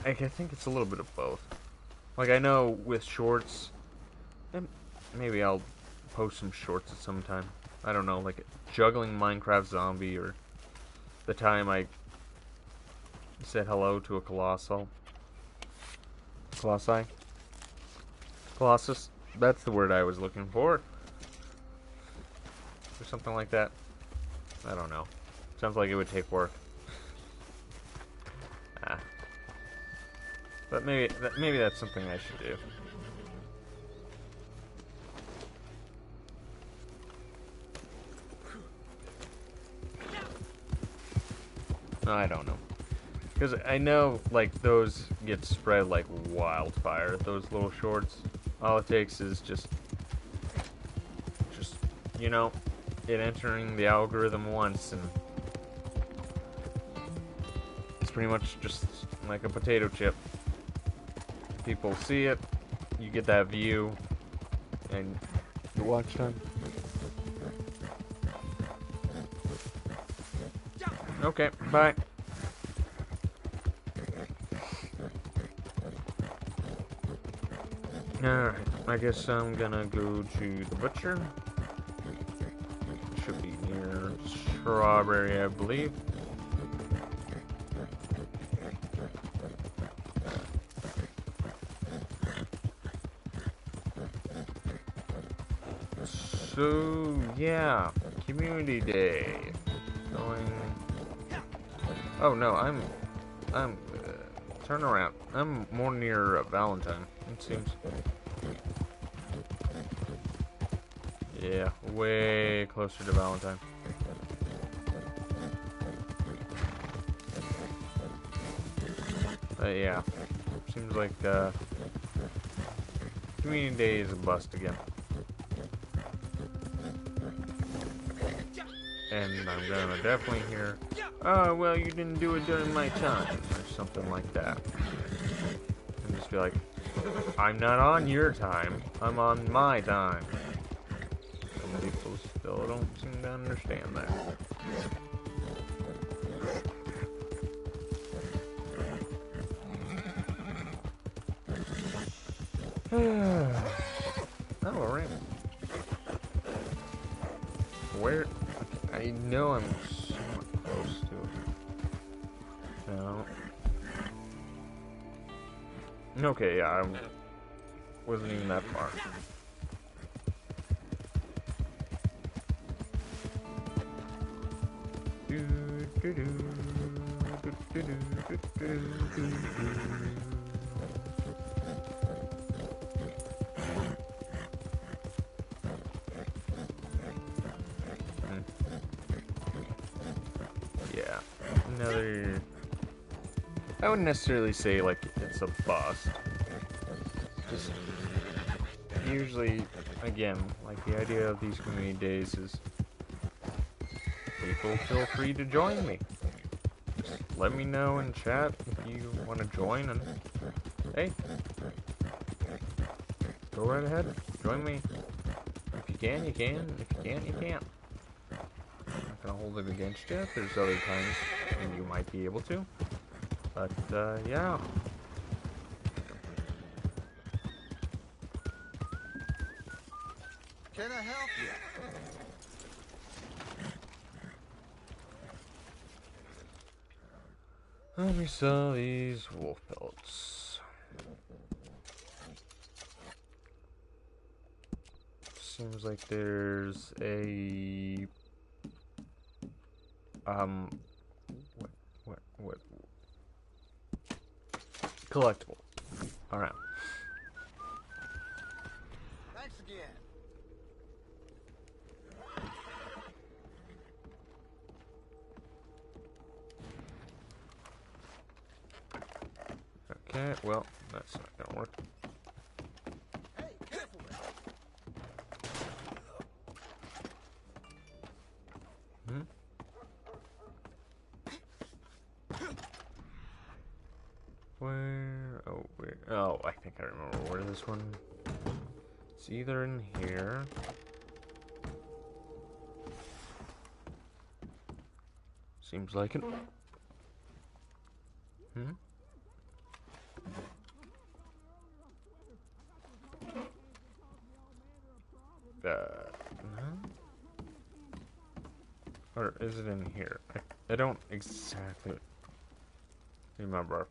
I think it's a little bit of both. Like, I know with shorts, and maybe I'll post some shorts at some time. I don't know, like juggling Minecraft Zombie, or the time I said hello to a Colossus. Colossus? That's the word I was looking for. Or something like that. I don't know. Sounds like it would take work. But maybe that's something I should do. No, I don't know. Because I know, like, those get spread like wildfire, those little shorts. All it takes is just, you know, it entering the algorithm once, and it's pretty much just like a potato chip. People see it, you get that view, and your watch time. Okay, bye. Alright, I guess I'm gonna go to the butcher. Should be near Strawberry, I believe. So, yeah, Community Day. Going... Oh, no, I'm turn around. I'm more near Valentine, it seems. Yeah, way closer to Valentine. Yeah, seems like, Community Day is a bust again. And I'm gonna definitely hear, oh, well, you didn't do it during my time, or something like that. And just be like, I'm not on your time, I'm on my time. Some people still don't seem to understand that. Oh, alright. Where? I know I'm somewhat close to it. No. Okay, yeah, wasn't even that far. Yeah, another. I wouldn't necessarily say like it's a bust. Just usually, again, like the idea of these community days is people feel free to join me. Just let me know in chat if you want to join, and hey, go right ahead, join me. If you can, you can. If you can't, you can't. I'm not gonna hold it against you. There's other times when you might be able to, but yeah. Can I help you? Let me sell these wolf pelts. Seems like there's a what collectible. All right. Thanks again. Okay, well, that's not gonna work. Hey, careful there. Hmm? Where? Oh, where? Oh, I think I remember where this one. It's either in here. Seems like it. Hmm? No? Or is it in here? I don't exactly remember.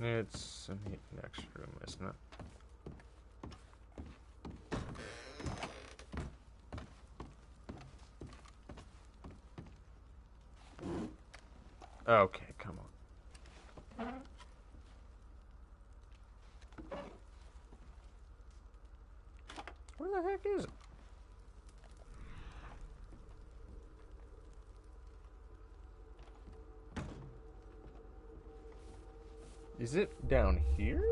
It's in the next room, isn't it? Okay, come on. Where the heck is it? Is it down here?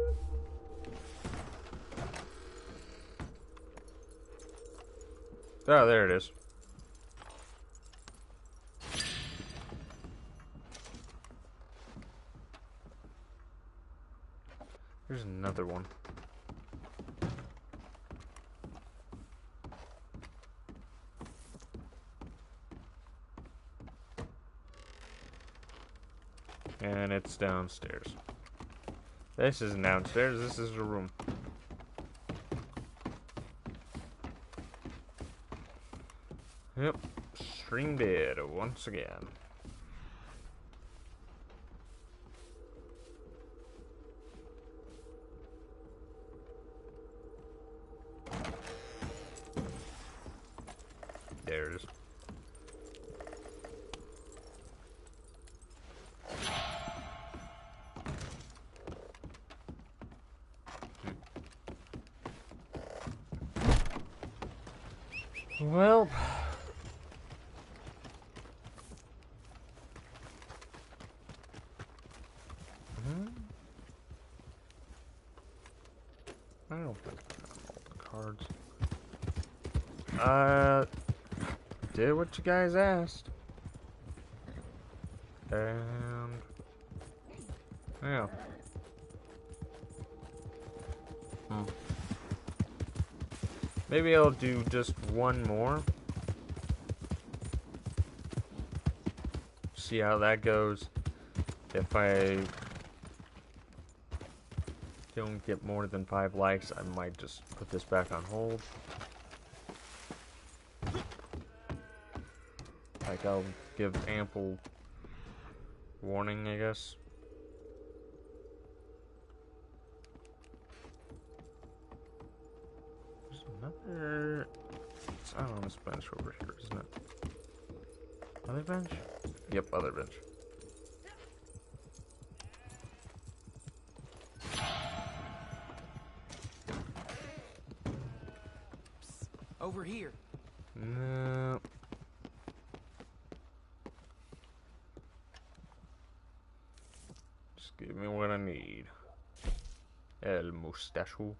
Oh, there it is. There's another one. And it's downstairs. This isn't downstairs, this is a room. Yep, stream dead once again. There it is. Well, I don't think I have all the cards. Did what you guys asked. And yeah. Maybe I'll do just one more. See how that goes. If I don't get more than 5 likes, I might just put this back on hold. Like, I'll give ample warning, I guess. There's another... It's out on this bench over here, isn't it? Other bench? Yep, other bench. Over here. No. Just give me what I need. El mustacho.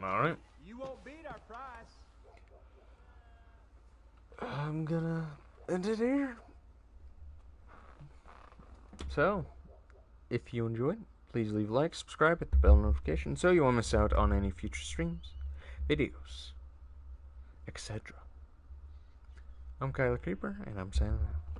Alright. You won't beat our price. I'm gonna end it here. So, if you enjoyed, please leave a like, subscribe, hit the bell notification so you won't miss out on any future streams, videos, etc. I'm Kyler Creeper, and I'm signing out.